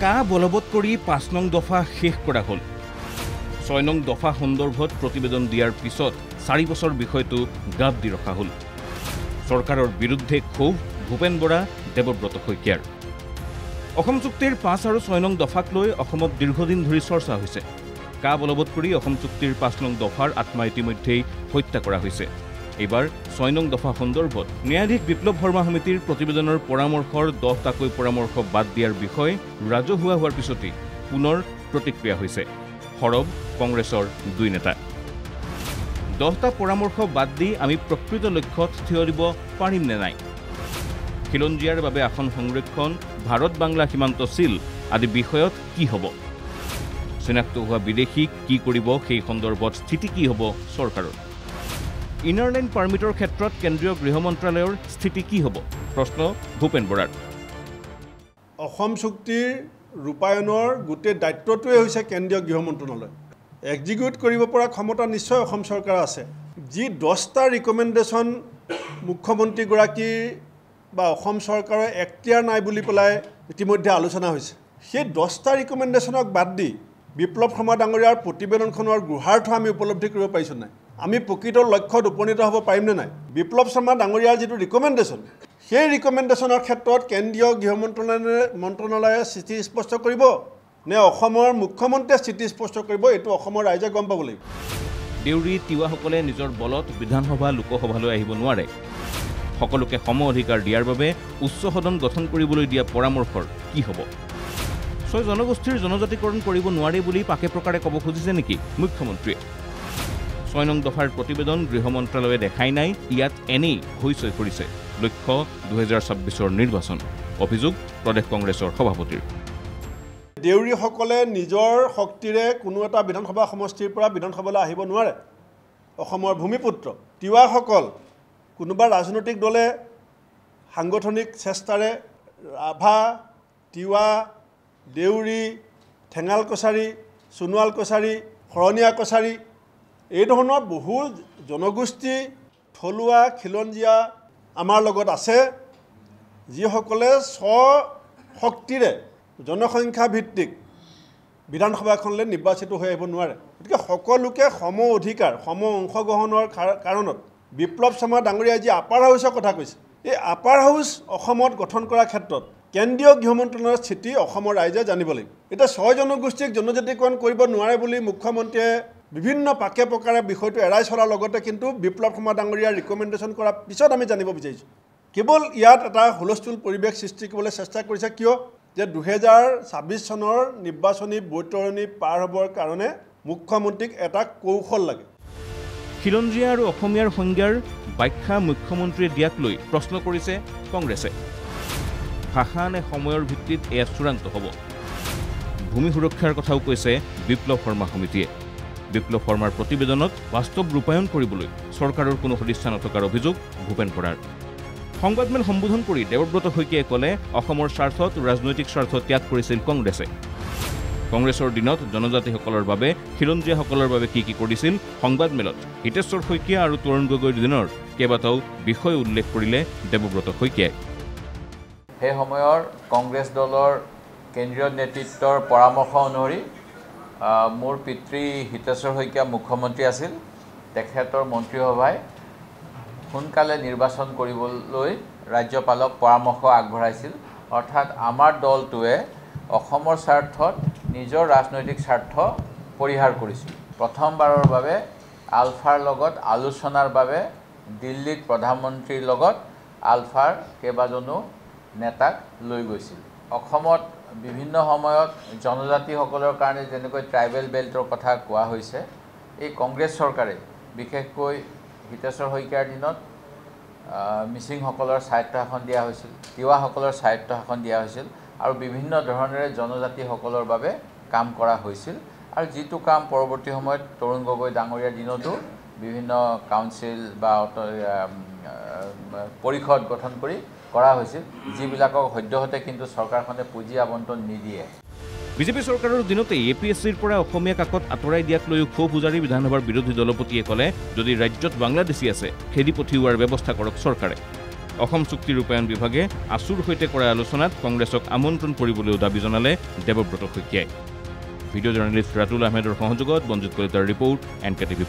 কা বলবৎ কৰি ৫ নং দফা শেষ কৰা হ'ল ৬ নং দফা সন্দৰ্ভত প্ৰতিবেদন দিয়াৰ পিছত ৪ বছৰ বিষয়টো গাপ দি ৰখা হ'ল চৰকাৰৰ বিৰুদ্ধে ক্ষোভ ভূপেন বৰা দেৱব্ৰত শইকীয়াৰ অসম চুক্তিৰ ৫ আৰু ৬ নং দফাক লৈ অসমত দীৰ্ঘদিন ধৰি চৰ্চা হৈছে কা বলবৎ কৰি অসম চুক্তিৰ ৫ নং দফাৰ আত্মা ইতিমধ্যেই হত্যা কৰা হৈছে এইবাৰ ৬ নং দফা সন্দৰ্ভত ন্যায়াধীশ বিপ্লৱ শৰ্মা সমিতিৰ প্ৰতিবেদনৰ পৰামৰ্শৰ ১০টাকৈ পৰামৰ্শ বাদ দিয়াৰ বিষয় ৰাজহুৱা হোৱাৰ পিছতেই পুনৰ প্ৰতিক্ৰিয়া হৈছে সৰব কংগ্ৰেছৰ ২ নেতা ১০টা পৰামৰ্শ বাদ দি আমি প্ৰকৃত লক্ষ্যত থিয় দিব পাৰিম নে নাই খিলঞ্জীয়াৰ বাবে আসন সংৰক্ষণ ভাৰত বাংলা সীমান্ত চিল আদি বিষয়ত কি হ'ব চিনাক্ত হোৱা বিদেশীক কি কৰিব সেই সন্দৰ্ভত স্থিতি কি হ'ব চৰকাৰৰ ইনাৰ লাইন পাৰ্মিটৰ ক্ষেত্ৰত কেন্দ্ৰীয় গৃহ মন্ত্ৰালয়ৰ স্থিতি কি হ'ব প্ৰশ্ন ভূপেন বৰাৰ অসম চুক্তিৰ ৰূপায়ণৰ গোটেই দায়িত্বটোৱে হৈছে কেন্দ্ৰীয় গৃহ মন্ত্ৰালয় এক্সিকিউট কৰিব পৰা ক্ষমতা নিশ্চয় অসম চৰকাৰ আছে যি 10টা ৰিকমেণ্ডেশ্যন মুখ্যমন্ত্ৰীগৰাকী বা অসম চৰকাৰৰ এখতিয়াৰ নাই বুলি পেলাই ইতিমধ্যে আলোচনা হৈছে সেই 10টা ৰিকমেণ্ডেশ্যনক বাদ দি বিপ্লৱ শৰ্মা ডাঙৰীয়াৰ প্ৰতিবেদনখনৰ গুহাৰ্থ আমি উপলব্ধি কৰিব পাৰিছোঁ নাই আমি প্ৰকৃত লক্ষ্যত উপনীত হ'ব পাৰিমনে নাই বিপ্লৱ শৰ্মা ডাঙৰীয়াৰ যিটো ৰিকমেণ্ডেশ্যন সেই ৰিকমেণ্ডেশ্যনৰ ক্ষেত্ৰত কেন্দ্ৰীয় গৃহ মন্ত্ৰালয়ে স্থিতি স্পষ্ট কৰিব নে অসমৰ মুখ্যমন্ত্ৰীয়ে স্থিতি স্পষ্ট কৰিব এইটো অসমৰ ৰাইজে গম পাব লাগিব দেউৰী তিৱাসকলে নিজৰ বলত বিধানসভা লোকসভালৈ আহিব নোৱাৰে সকলোকে সম অধিকাৰ দিয়াৰ বাবে উচ্চ সদন গঠন কৰিবলৈ দিয়া পৰামৰ্শৰ কি হ'ব ছয় জনগোষ্ঠীৰ জনজাতিকৰণ কৰিব নোৱাৰে বুলি পাকে প্ৰকাৰে ক'ব খুজিছে নেকি মুখ্যমন্ত্ৰীয়ে ৬ নং দফাৰ প্ৰতিবেদন গৃহ মন্ত্ৰালয়ে দেখাই নাই ইয়াত এনেই হৈচৈ কৰিছে লক্ষ্য ২০২৬ৰ নিৰ্বাচন অভিযোগ প্ৰদেশ কংগ্ৰেছৰ সভাপতিৰ দেউৰীসকলে নিজৰ শক্তিৰে কোনো এটা বিধানসভা সমষ্টিৰ পৰা বিধানসভালৈ আহিব নোৱাৰে অসমৰ ভূমিপুত্ৰ তিৱাসকল কোনোবা ৰাজনৈতিক দলে সাংগঠনিক চেষ্টাৰে ৰাভা তিৱা দেউৰী ঠেঙাল কছাৰী সোণোৱাল কছাৰী শৰণীয়া কছাৰী এই ধৰণৰ বহু জনগোষ্ঠী থলুৱা খিলঞ্জীয়া আমাৰ লগত আছে যিসকলে স্বশক্তিৰে জনসংখ্যা ভিত্তিক বিধানসভাখনলৈ নিৰ্বাচিত হৈ আহিব নোৱাৰে গতিকে সকলোকে সম অধিকাৰ সম অংশগ্ৰহণৰ কাৰণত বিপ্লৱ শৰ্মা ডাঙৰীয়াই যি আপাৰ হাউচৰ কথা কৈছে এই আপাৰ হাউচ অসমত গঠন কৰাৰ ক্ষেত্ৰত কেন্দ্ৰীয় গৃহ মন্ত্ৰালয়ৰ স্থিতি অসমৰ ৰাইজে জানিব লাগিব এতিয়া ৬ জনগোষ্ঠীক জনজাতিকৰণ কৰিব নোৱাৰে বুলি মুখ্যমন্ত্ৰীয়ে বিভিন্ন পাকে প্ৰকাৰে বিষয়টো এৰাই চলাৰ লগতে কিন্তু বিপ্লৱ শৰ্মা ডাঙৰীয়াৰ ৰিকমেণ্ডেশ্যন কৰাৰ পিছত আমি জানিব বিচাৰিছোঁ কেৱল ইয়াত এটা হুলস্থুল পৰিৱেশ সৃষ্টি কৰিবলৈ চেষ্টা কৰিছে কিয় যে ২০২৬ চনৰ নিৰ্বাচনী বৈতৰণি পাৰ হ'বৰ কাৰণে মুখ্যমন্ত্ৰীক এটা কৌশল লাগে খিলঞ্জীয়া আৰু অসমীয়াৰ সংজ্ঞাৰ ব্যাখ্যা মুখ্যমন্ত্ৰীয়ে দিয়াক লৈ প্ৰশ্ন কৰিছে কংগ্ৰেছে ভাষা নে সময়ৰ ভিত্তিত এয়া চূড়ান্ত হ'ব ভূমি সুৰক্ষাৰ কথাও কৈছে বিপ্লৱ শৰ্মা সমিতিয়ে বিপ্লৱ শৰ্মাৰ প্ৰতিবেদনত বাস্তৱ ৰূপায়ণ কৰিবলৈ চৰকাৰৰ কোনো সদিচ্ছা নথকাৰ অভিযোগ ভূপেন বৰাৰ সংবাদমেল সম্বোধন কৰি দেৱব্ৰত শইকীয়াই ক'লে অসমৰ স্বাৰ্থত ৰাজনৈতিক স্বাৰ্থ ত্যাগ কৰিছিল কংগ্ৰেছে কংগ্ৰেছৰ দিনত জনজাতিসকলৰ বাবে খিলঞ্জীয়াসকলৰ বাবে কি কৰিছিল সংবাদমেলত হিতেশ্বৰ শইকীয়া আৰু তৰুণ গগৈৰ দিনৰ কেইবাটাও বিষয় উল্লেখ কৰিলে দেৱব্ৰত শইকীয়াই সেই সময়ৰ কংগ্ৰেছ দলৰ কেন্দ্ৰীয় নেতৃত্বৰ পৰামৰ্শ অনুসৰি মোৰ পিতৃ হিতেশ্বৰ শইকীয়া মুখ্যমন্ত্ৰী আছিল তেখেতৰ মন্ত্ৰীসভাই সোনকালে নিৰ্বাচন কৰিবলৈ ৰাজ্যপালক পৰামৰ্শ আগবঢ়াইছিল অৰ্থাৎ আমাৰ দলটোৱে অসমৰ স্বাৰ্থত নিজৰ ৰাজনৈতিক স্বাৰ্থ পৰিহাৰ কৰিছিল প্ৰথমবাৰৰ বাবে আলফাৰ লগত আলোচনাৰ বাবে দিল্লীত প্ৰধানমন্ত্ৰীৰ লগত আলফাৰ কেইবাজনো নেতাক লৈ গৈছিল অসমত বিভিন্ন সময়ত জনজাতিসকলৰ কাৰণে যেনেকৈ ট্ৰাইবেল বেল্টৰ কথা কোৱা হৈছে এই কংগ্ৰেছ চৰকাৰে বিশেষকৈ হিতেশ্বৰ শইকীয়াৰ দিনত মিচিংসকলৰ স্বায়ত্ব শাসন দিয়া হৈছিল তিৱাসকলৰ স্বায়ত্ব শাসন দিয়া হৈছিল আৰু বিভিন্ন ধৰণেৰে জনজাতিসকলৰ বাবে কাম কৰা হৈছিল আৰু যিটো কাম পৰৱৰ্তী সময়ত তৰুণ গগৈ ডাঙৰীয়াৰ দিনতো বিভিন্ন কাউন্সিল বা পৰিষদ গঠন কৰি কৰা হৈছিল যিবিলাকক সদ্যহতে কিন্তু চৰকাৰখনে পুঁজি আবণ্টন নিদিয়ে বিজেপি চৰকাৰৰ দিনতেই এপিএছচিৰ পৰা অসমীয়া কাকত আঁতৰাই দিয়াক লৈ ক্ষোভ উজাৰি বিধানসভাৰ বিৰোধী দলপতিয়ে ক'লে যদি ৰাজ্যত বাংলাদেশী আছে খেদি পঠিওৱাৰ ব্যৱস্থা কৰক চৰকাৰে অসম চুক্তি ৰূপায়ণ বিভাগে আছুৰ সৈতে কৰা আলোচনাত কংগ্ৰেছক আমন্ত্ৰণ কৰিবলৈও দাবী জনালে দেৱব্ৰত শইকীয়াই। ভিডিঅ' জাৰ্নেলিষ্ট ৰাতুল আহমেদৰ সহযোগত বঞ্জিত কলিতাৰ ৰিপৰ্ট NKTV+।